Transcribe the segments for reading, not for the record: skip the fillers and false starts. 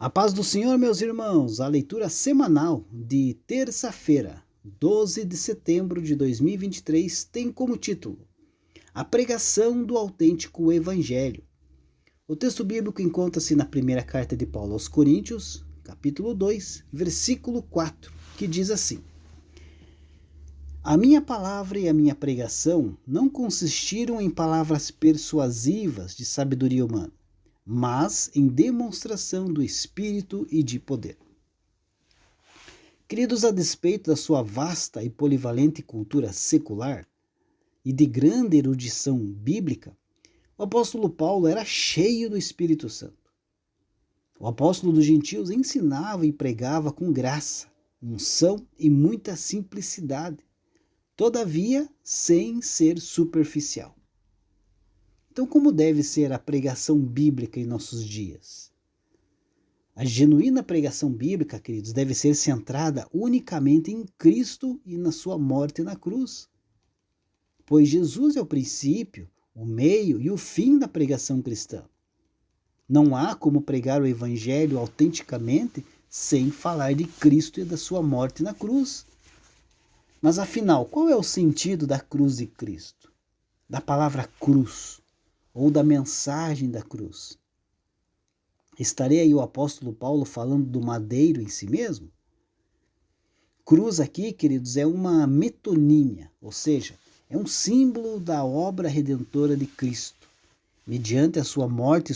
A paz do Senhor, meus irmãos, a leitura semanal de terça-feira, 12 de setembro de 2023, tem como título A Pregação do Autêntico Evangelho. O texto bíblico encontra-se na primeira carta de Paulo aos Coríntios, capítulo 2, versículo 4, que diz assim: A minha palavra e a minha pregação não consistiram em palavras persuasivas de sabedoria humana, mas em demonstração do Espírito e de poder. Queridos, a despeito da sua vasta e polivalente cultura secular e de grande erudição bíblica, o apóstolo Paulo era cheio do Espírito Santo. O apóstolo dos gentios ensinava e pregava com graça, unção e muita simplicidade, todavia sem ser superficial. Então, como deve ser a pregação bíblica em nossos dias? A genuína pregação bíblica, queridos, deve ser centrada unicamente em Cristo e na sua morte na cruz. Pois Jesus é o princípio, o meio e o fim da pregação cristã. Não há como pregar o Evangelho autenticamente sem falar de Cristo e da sua morte na cruz. Mas afinal, qual é o sentido da cruz de Cristo? Da palavra cruz? Ou da mensagem da cruz? Estaria aí o apóstolo Paulo falando do madeiro em si mesmo? Cruz aqui, queridos, é uma metonímia, ou seja, é um símbolo da obra redentora de Cristo, mediante a sua morte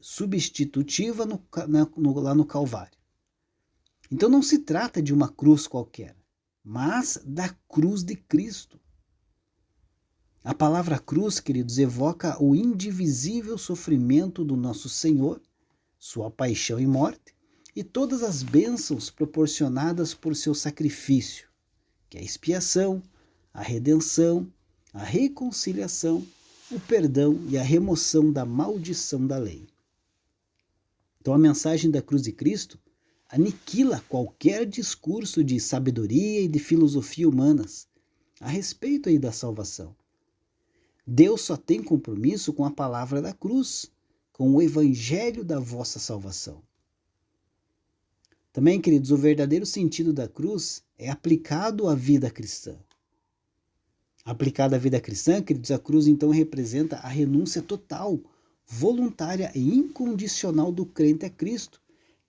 substitutiva lá no Calvário. Então não se trata de uma cruz qualquer, mas da cruz de Cristo. A palavra cruz, queridos, evoca o indivisível sofrimento do nosso Senhor, sua paixão e morte, e todas as bênçãos proporcionadas por seu sacrifício, que é a expiação, a redenção, a reconciliação, o perdão e a remoção da maldição da lei. Então a mensagem da cruz de Cristo aniquila qualquer discurso de sabedoria e de filosofia humanas a respeito aí da salvação. Deus só tem compromisso com a palavra da cruz, com o evangelho da vossa salvação. Também, queridos, o verdadeiro sentido da cruz é aplicado à vida cristã. Aplicado à vida cristã, queridos, a cruz então representa a renúncia total, voluntária e incondicional do crente a Cristo,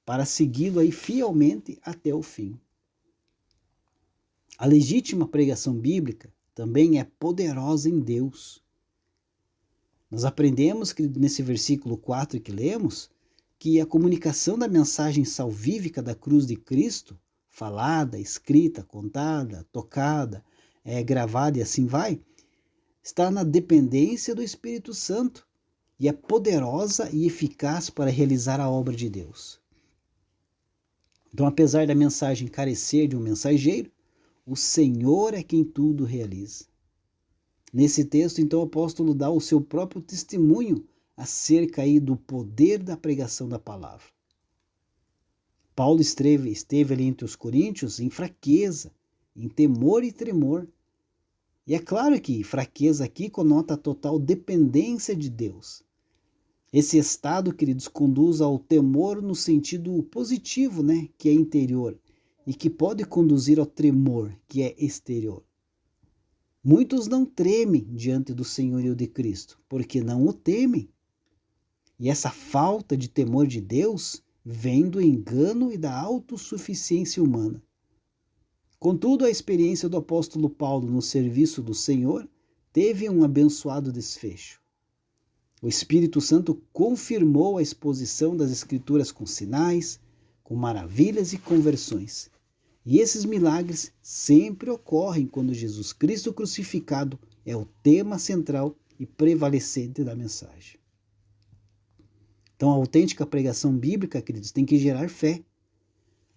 para segui-lo aí fielmente até o fim. A legítima pregação bíblica também é poderosa em Deus. Nós aprendemos que nesse versículo 4 que lemos, que a comunicação da mensagem salvífica da cruz de Cristo, falada, escrita, contada, tocada, gravada e assim vai, está na dependência do Espírito Santo e é poderosa e eficaz para realizar a obra de Deus. Então, apesar da mensagem carecer de um mensageiro, o Senhor é quem tudo realiza. Nesse texto, então, o apóstolo dá o seu próprio testemunho acerca aí do poder da pregação da palavra. Paulo esteve ali entre os coríntios em fraqueza, em temor e tremor. E é claro que fraqueza aqui conota a total dependência de Deus. Esse estado, queridos, conduz ao temor no sentido positivo, que é interior, e que pode conduzir ao tremor, que é exterior. Muitos não tremem diante do senhorio de Cristo, porque não o temem. E essa falta de temor de Deus vem do engano e da autossuficiência humana. Contudo, a experiência do apóstolo Paulo no serviço do Senhor teve um abençoado desfecho. O Espírito Santo confirmou a exposição das Escrituras com sinais, com maravilhas e conversões. E esses milagres sempre ocorrem quando Jesus Cristo crucificado é o tema central e prevalecente da mensagem. Então, a autêntica pregação bíblica, queridos, tem que gerar fé.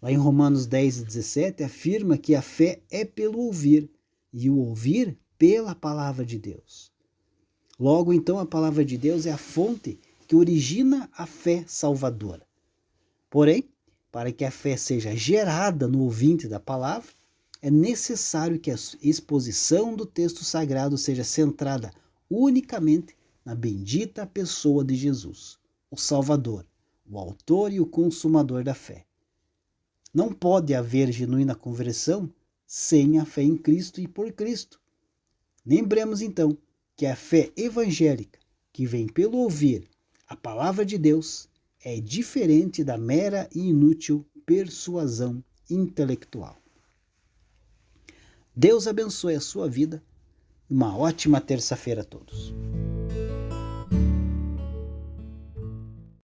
Lá em Romanos 10 e 17, afirma que a fé é pelo ouvir, e o ouvir pela palavra de Deus. Logo, então, a palavra de Deus é a fonte que origina a fé salvadora. Porém, para que a fé seja gerada no ouvinte da palavra, é necessário que a exposição do texto sagrado seja centrada unicamente na bendita pessoa de Jesus, o Salvador, o autor e o consumador da fé. Não pode haver genuína conversão sem a fé em Cristo e por Cristo. Lembremos então que a fé evangélica, que vem pelo ouvir a palavra de Deus, é diferente da mera e inútil persuasão intelectual. Deus abençoe a sua vida. Uma ótima terça-feira a todos.